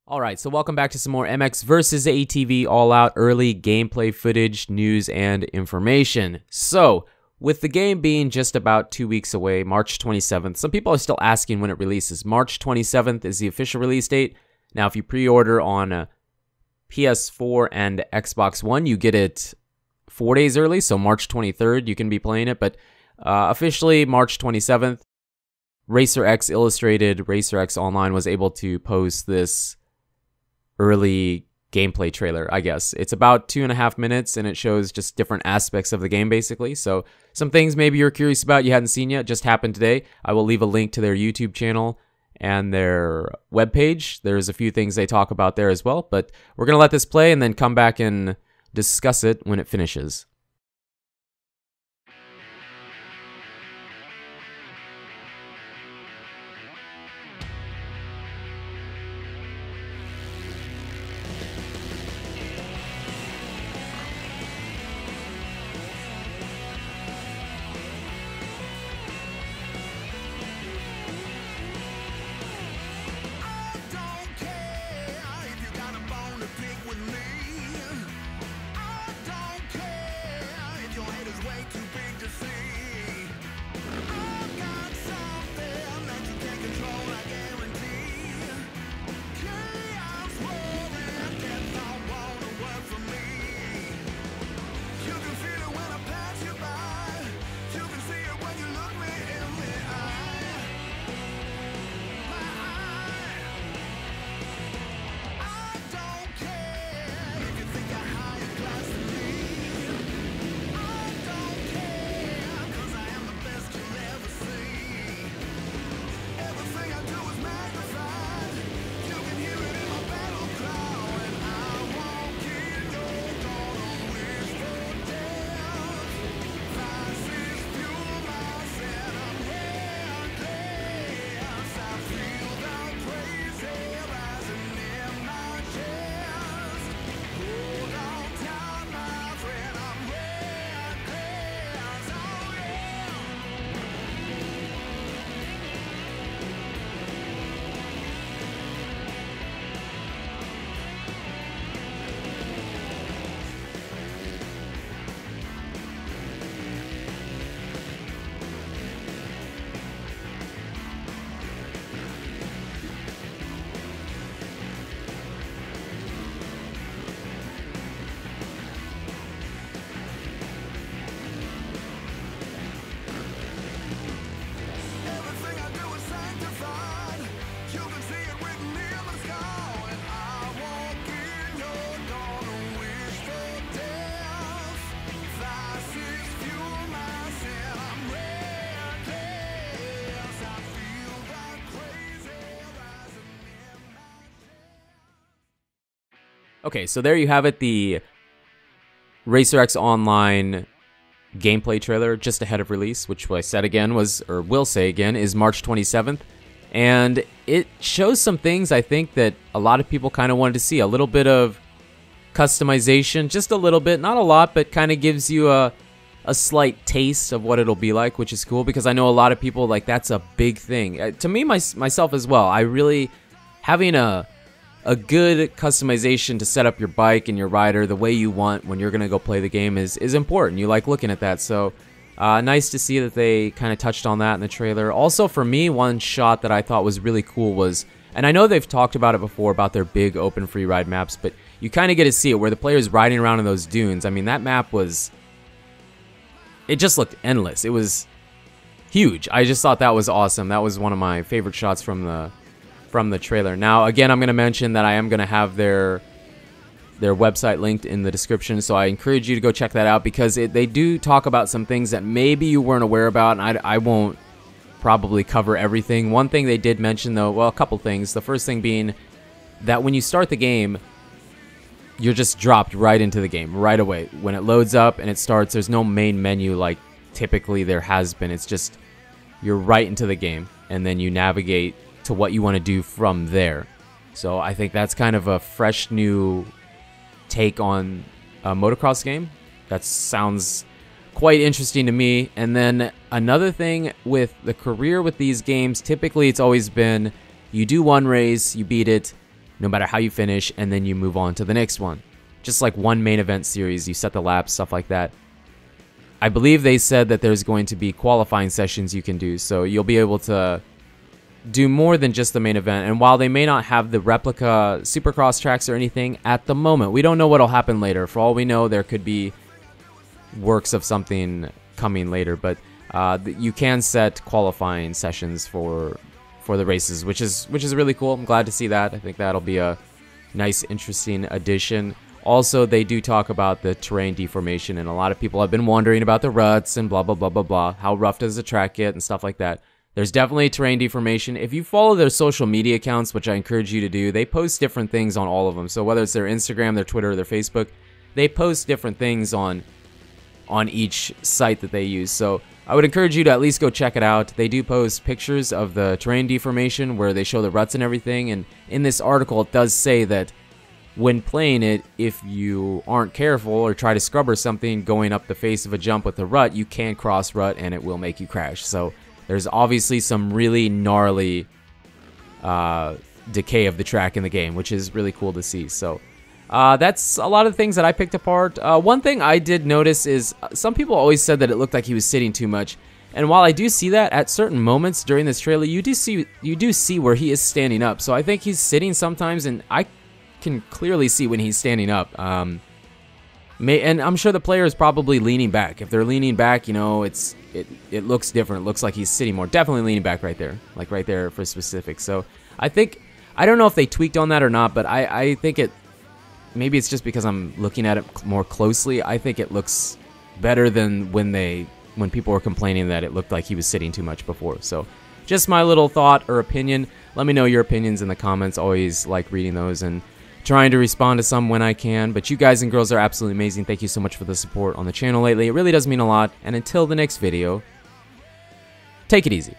Alright, so welcome back to some more MX versus ATV All Out early gameplay footage, news, and information. So, with the game being just about 2 weeks away, March 27th, some people are still asking when it releases. March 27th is the official release date. Now, if you pre-order on PS4 and Xbox One, you get it 4 days early, so March 23rd you can be playing it, but officially March 27th. Racer X Illustrated, Racer X Online was able to post this early gameplay trailer, I guess. It's about 2.5 minutes, and it shows just different aspects of the game, basically. So some things maybe you're curious about you hadn't seen yet just happened today. I will leave a link to their YouTube channel and their webpage. There's a few things they talk about there as well, but we're going to let this play and then come back and discuss it when it finishes. Okay, so there you have it, the Racer X Online gameplay trailer just ahead of release, which I said again was, or will say again, is March 27th. And it shows some things I think that a lot of people kind of wanted to see. A little bit of customization, just a little bit, not a lot, but kind of gives you a slight taste of what it'll be like, which is cool because I know a lot of people, like, that's a big thing. To me, myself as well, I really, having a good customization to set up your bike and your rider the way you want when you're going to go play the game is important. You like looking at that, so nice to see that they kind of touched on that in the trailer. Also, for me, one shot that I thought was really cool was, and I know they've talked about it before, about their big open free ride maps, but you kind of get to see it where the player's riding around in those dunes. I mean, that map was, it just looked endless. It was huge. I just thought that was awesome. That was one of my favorite shots from the trailer. Now, again, I'm going to mention that I am going to have their website linked in the description, so I encourage you to go check that out because they do talk about some things that maybe you weren't aware about, and I won't probably cover everything. One thing they did mention, though, well, a couple things. The first thing being that when you start the game, you're just dropped right into the game right away. When it loads up and it starts, there's no main menu like typically there has been. It's just you're right into the game, and then you navigate to what you want to do from there. So I think that's kind of a fresh new take on a motocross game. That sounds quite interesting to me. And then another thing with the career with these games, typically it's always been you do one race, you beat it, no matter how you finish, and then you move on to the next one. Just like one main event series, you set the laps, stuff like that. I believe they said that there's going to be qualifying sessions you can do, so you'll be able to do more than just the main event. And while they may not have the replica supercross tracks or anything at the moment, we don't know what'll happen later. For all we know, there could be works of something coming later, but you can set qualifying sessions for the races, which is really cool. I'm glad to see that. I think that'll be a nice, interesting addition. Also, they do talk about the terrain deformation, and a lot of people have been wondering about the ruts and blah, blah, blah, blah, blah. How rough does the track get and stuff like that. There's definitely terrain deformation. If you follow their social media accounts, which I encourage you to do, they post different things on all of them. So whether it's their Instagram, their Twitter, or their Facebook, they post different things on each site that they use. So I would encourage you to at least go check it out. They do post pictures of the terrain deformation where they show the ruts and everything. And in this article, it does say that when playing it, if you aren't careful or try to scrub or something going up the face of a jump with a rut, you can cross rut and it will make you crash. So there's obviously some really gnarly decay of the track in the game, which is really cool to see. So that's a lot of the things that I picked apart. One thing I did notice is some people always said that it looked like he was sitting too much. And while I do see that at certain moments during this trailer, you do see where he is standing up. So I think he's sitting sometimes, and I can clearly see when he's standing up. And I'm sure the player is probably leaning back. If they're leaning back, you know, it looks different. It looks like he's sitting more. Definitely leaning back right there, like right there for specifics. So I don't know if they tweaked on that or not, but I think maybe it's just because I'm looking at it more closely. I think it looks better than when people were complaining that it looked like he was sitting too much before. So just my little thought or opinion. Let me know your opinions in the comments. Always like reading those and trying to respond to some when I can. But you guys and girls are absolutely amazing. Thank you so much for the support on the channel lately. It really does mean a lot. And until the next video, take it easy.